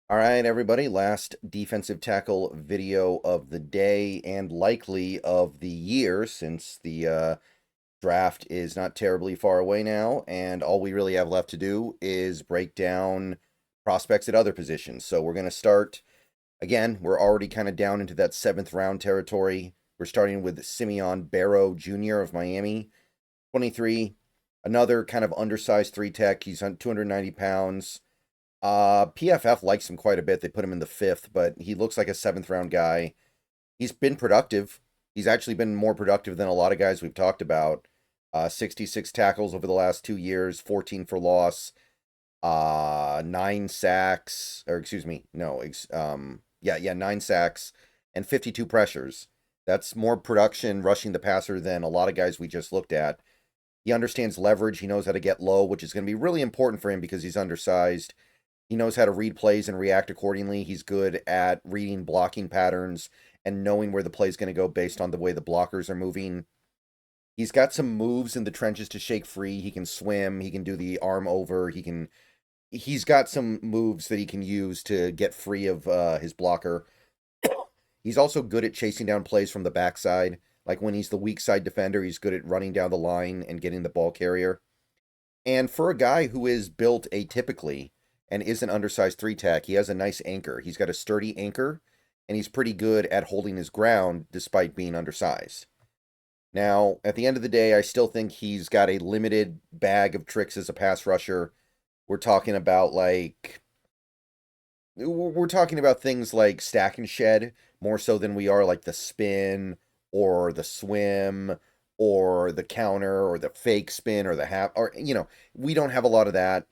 All right, everybody, last defensive tackle video of the day and likely of the year since the draft is not terribly far away now. And all we really have left to do is break down prospects at other positions. So we're going to start again. We're already kind of down into that seventh round territory. We're starting with Simeon Barrow Jr. of Miami, 23. Another kind of undersized three tech. He's on 290 pounds. PFF likes him quite a bit. They put him in the fifth, but he looks like a seventh round guy. He's been productive. He's actually been more productive than a lot of guys we've talked about. 66 tackles over the last 2 years, 14 for loss, 9 sacks, or excuse me, no, 9 sacks and 52 pressures. That's more production rushing the passer than a lot of guys we just looked at. He understands leverage. He knows how to get low, which is going to be really important for him because he's undersized. He knows how to read plays and react accordingly. He's good at reading blocking patterns and knowing where the play is going to go based on the way the blockers are moving. He's got some moves in the trenches to shake free. He can swim. He can do the arm over. He's got some moves that he can use to get free of his blocker. He's also good at chasing down plays from the backside. Like when he's the weak side defender, he's good at running down the line and getting the ball carrier. And for a guy who is built atypically and is an undersized three tack, he has a nice anchor. He's got a sturdy anchor, and he's pretty good at holding his ground despite being undersized. Now, at the end of the day, I still think he's got a limited bag of tricks as a pass rusher. We're talking about things like stack and shed more so than we are like the spin or the swim or the counter or the fake spin or the half, or we don't have a lot of that.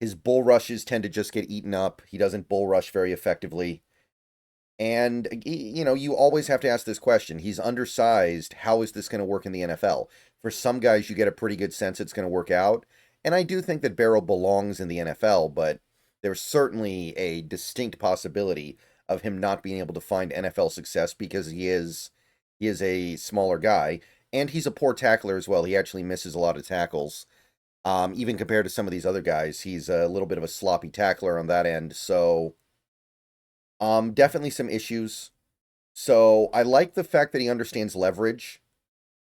His bull rushes tend to just get eaten up. He doesn't bull rush very effectively. And, you always have to ask this question. He's undersized. How is this going to work in the NFL? For some guys, you get a pretty good sense it's going to work out. And I do think that Barrow belongs in the NFL, but there's certainly a distinct possibility of him not being able to find NFL success because he is a smaller guy. And he's a poor tackler as well. He actually misses a lot of tackles. Even compared to some of these other guys, he's a little bit of a sloppy tackler on that end. So, definitely some issues. So I like the fact that he understands leverage.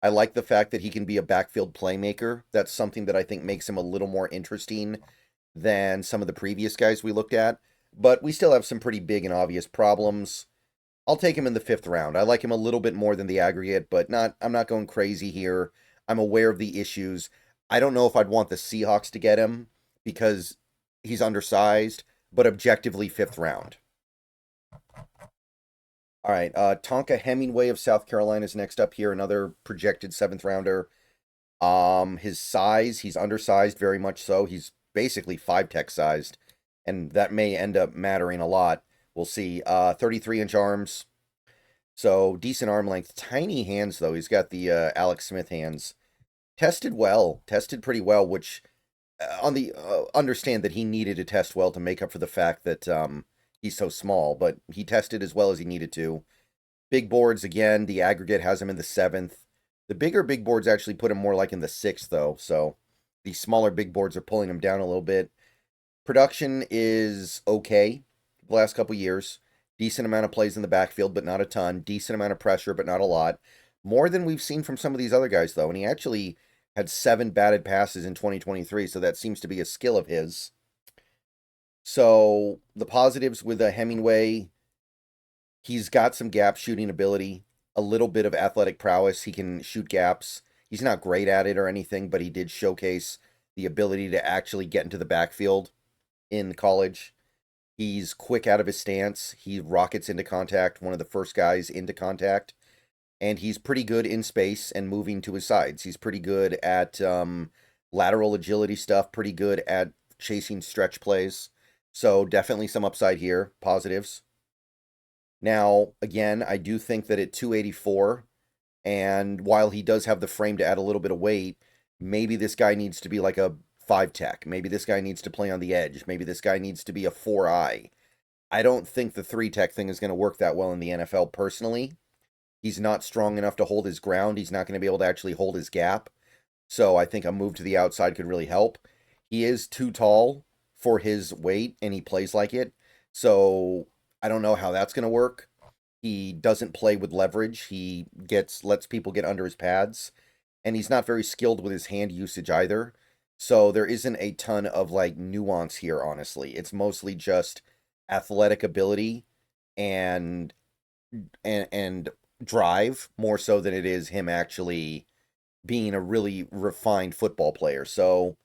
I like the fact that he can be a backfield playmaker. That's something that I think makes him a little more interesting than some of the previous guys we looked at. But we still have some pretty big and obvious problems. I'll take him in the fifth round. I like him a little bit more than the aggregate, but I'm not going crazy here. I'm aware of the issues. I don't know if I'd want the Seahawks to get him because he's undersized, but objectively fifth round. All right, Tonka Hemingway of South Carolina is next up here, another projected seventh rounder. His size, he's undersized, very much so. He's basically five tech sized, and that may end up mattering a lot. We'll see. 33-inch arms, so decent arm length. Tiny hands though. He's got the Alex Smith hands. Tested pretty well, which on the understand that he needed to test well to make up for the fact that he's so small, but he tested as well as he needed to. Big boards again, the aggregate has him in the seventh. The bigger big boards actually put him more like in the sixth, though, so the smaller big boards are pulling him down a little bit. Production is okay the last couple years. Decent amount of plays in the backfield, but not a ton. Decent amount of pressure, but not a lot. More than we've seen from some of these other guys, though, and he actually had 7 batted passes in 2023, so that seems to be a skill of his. So the positives with Hemingway, he's got some gap shooting ability, a little bit of athletic prowess. He can shoot gaps. He's not great at it or anything, but he did showcase the ability to actually get into the backfield in college. He's quick out of his stance. He rockets into contact, one of the first guys into contact. And he's pretty good in space and moving to his sides. He's pretty good at lateral agility stuff, pretty good at chasing stretch plays. So definitely some upside here, positives. Now, again, I do think that at 284, and while he does have the frame to add a little bit of weight, maybe this guy needs to be like a 5 tech. Maybe this guy needs to play on the edge. Maybe this guy needs to be a 4-eye. I don't think the 3 tech thing is going to work that well in the NFL personally. He's not strong enough to hold his ground. He's not going to be able to actually hold his gap. So I think a move to the outside could really help. He is too tall for his weight, and he plays like it. So I don't know how that's going to work. He doesn't play with leverage. He lets people get under his pads, and he's not very skilled with his hand usage either. So there isn't a ton of like nuance here, honestly. It's mostly just athletic ability and and drive more so than it is him actually being a really refined football player. So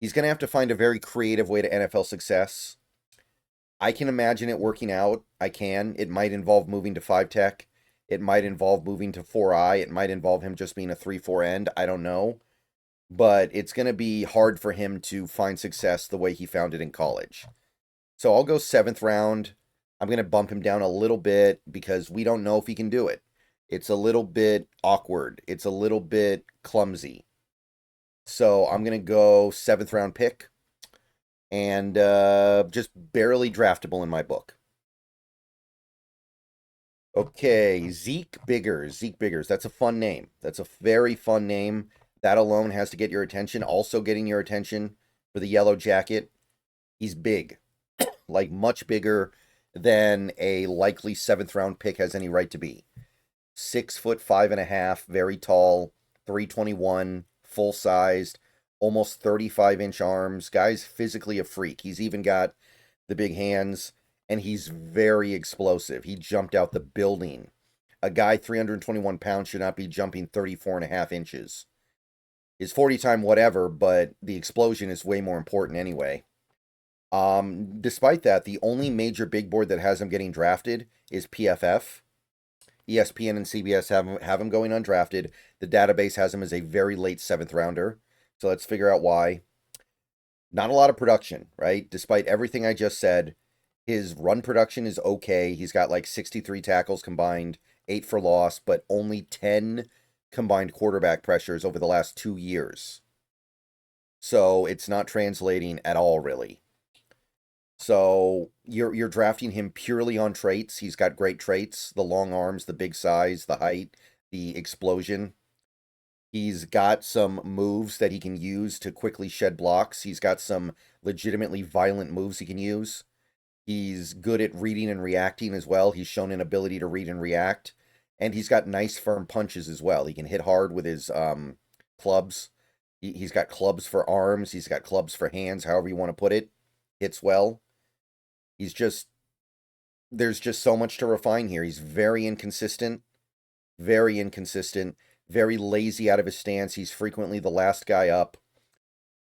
he's going to have to find a very creative way to NFL success. I can imagine it working out. I can. It might involve moving to 5 tech. It might involve moving to 4i. It might involve him just being a 3-4 end. I don't know. But it's going to be hard for him to find success the way he found it in college. So I'll go 7th round. I'm going to bump him down a little bit because we don't know if he can do it. It's a little bit awkward. It's a little bit clumsy. So I'm going to go 7th round pick and just barely draftable in my book. Okay, Zeke Biggers. Zeke Biggers. That's a fun name. That's a very fun name. That alone has to get your attention. Also getting your attention for the yellow jacket. He's big. Like much bigger than a likely 7th round pick has any right to be. 6'5.5", very tall, 321, full sized, almost 35-inch arms. Guy's physically a freak. He's even got the big hands, and he's very explosive. He jumped out the building. A guy 321 pounds should not be jumping 34.5 inches. His 40 time whatever, but the explosion is way more important anyway. Despite that, the only major big board that has him getting drafted is PFF. ESPN and CBS have him going undrafted. The database has him as a very late 7th rounder. So let's figure out why. Not a lot of production, right? Despite everything I just said, his run production is okay. He's got like 63 tackles combined, 8 for loss, but only 10 combined quarterback pressures over the last 2 years. So it's not translating at all, really. So you're drafting him purely on traits. He's got great traits: the long arms, the big size, the height, the explosion. He's got some moves that he can use to quickly shed blocks. He's got some legitimately violent moves he can use. He's good at reading and reacting as well. He's shown an ability to read and react. And he's got nice firm punches as well. He can hit hard with his clubs. He's got clubs for arms. He's got clubs for hands, however you want to put it. Hits well. There's just so much to refine here. He's very inconsistent, very lazy out of his stance. He's frequently the last guy up.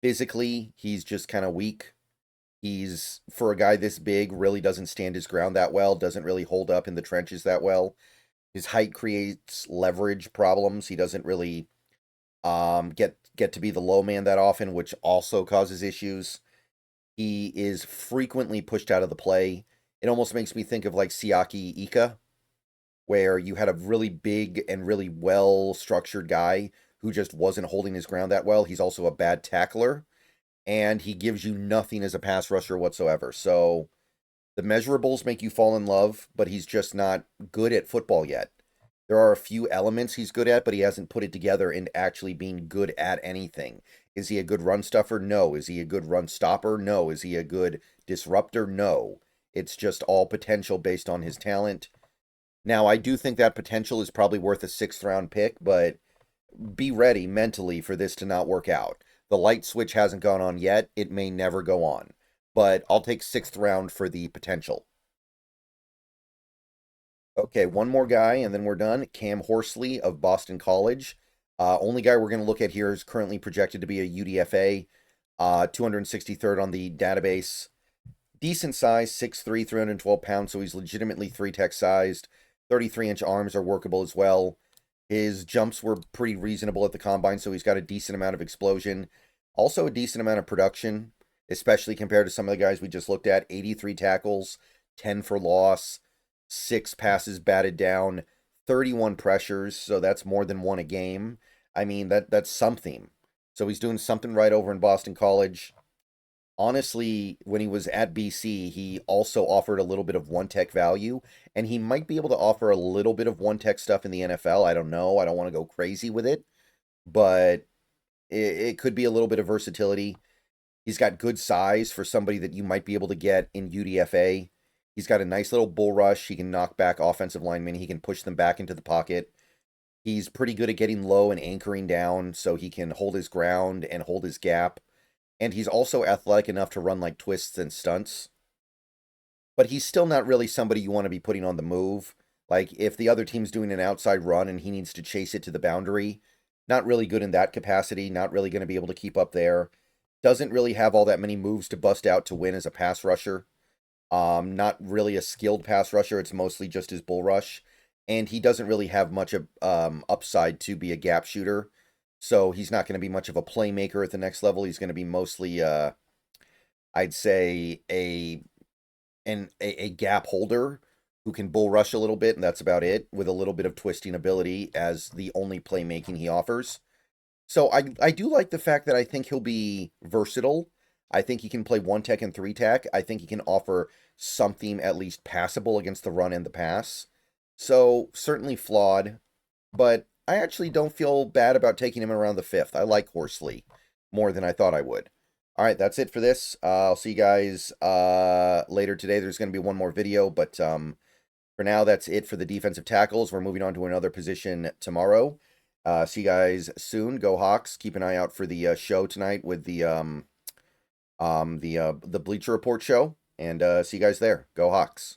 Physically, he's just kind of weak. He's, for a guy this big, really doesn't stand his ground that well, doesn't really hold up in the trenches that well. His height creates leverage problems. He doesn't really get to be the low man that often, which also causes issues. He is frequently pushed out of the play. It almost makes me think of like Siaki Ika, where you had a really big and really well-structured guy who just wasn't holding his ground that well. He's also a bad tackler, and he gives you nothing as a pass rusher whatsoever. So the measurables make you fall in love, but he's just not good at football yet. There are a few elements he's good at, but he hasn't put it together into actually being good at anything. Is he a good run stuffer? No. Is he a good run stopper? No. Is he a good disruptor? No. It's just all potential based on his talent. Now, I do think that potential is probably worth a 6th round pick, but be ready mentally for this to not work out. The light switch hasn't gone on yet. It may never go on. But I'll take 6th round for the potential. Okay, one more guy, and then we're done. Cam Horsley of Boston College. Only guy we're going to look at here is currently projected to be a UDFA. 263rd on the database. Decent size, 6'3", 312 pounds, so he's legitimately 3-tech sized. 33-inch arms are workable as well. His jumps were pretty reasonable at the combine, so he's got a decent amount of explosion. Also a decent amount of production, especially compared to some of the guys we just looked at. 83 tackles, 10 for loss, 6 passes batted down, 31 pressures, so that's more than one a game. I mean, that's something. So he's doing something right over in Boston College. Honestly, when he was at BC, he also offered a little bit of 1-tech value, and he might be able to offer a little bit of 1-tech stuff in the NFL. I don't know. I don't want to go crazy with it, but it could be a little bit of versatility. He's got good size for somebody that you might be able to get in UDFA. He's got a nice little bull rush. He can knock back offensive linemen. He can push them back into the pocket. He's pretty good at getting low and anchoring down, so he can hold his ground and hold his gap. And he's also athletic enough to run like twists and stunts. But he's still not really somebody you want to be putting on the move. Like, if the other team's doing an outside run and he needs to chase it to the boundary, not really good in that capacity, not really going to be able to keep up there. Doesn't really have all that many moves to bust out to win as a pass rusher. Not really a skilled pass rusher. It's mostly just his bull rush. And he doesn't really have much of upside to be a gap shooter. So he's not going to be much of a playmaker at the next level. He's going to be mostly, I'd say, a gap holder who can bull rush a little bit, and that's about it, with a little bit of twisting ability as the only playmaking he offers. So I do like the fact that I think he'll be versatile. I think he can play 1-tech and 3-tech. I think he can offer something at least passable against the run and the pass. So certainly flawed, but I actually don't feel bad about taking him around the 5th. I like Horsley more than I thought I would. All right, that's it for this. I'll see you guys later today. There's going to be one more video, but for now, that's it for the defensive tackles. We're moving on to another position tomorrow. See you guys soon. Go Hawks. Keep an eye out for the show tonight with the Bleacher Report show, and see you guys there. Go Hawks.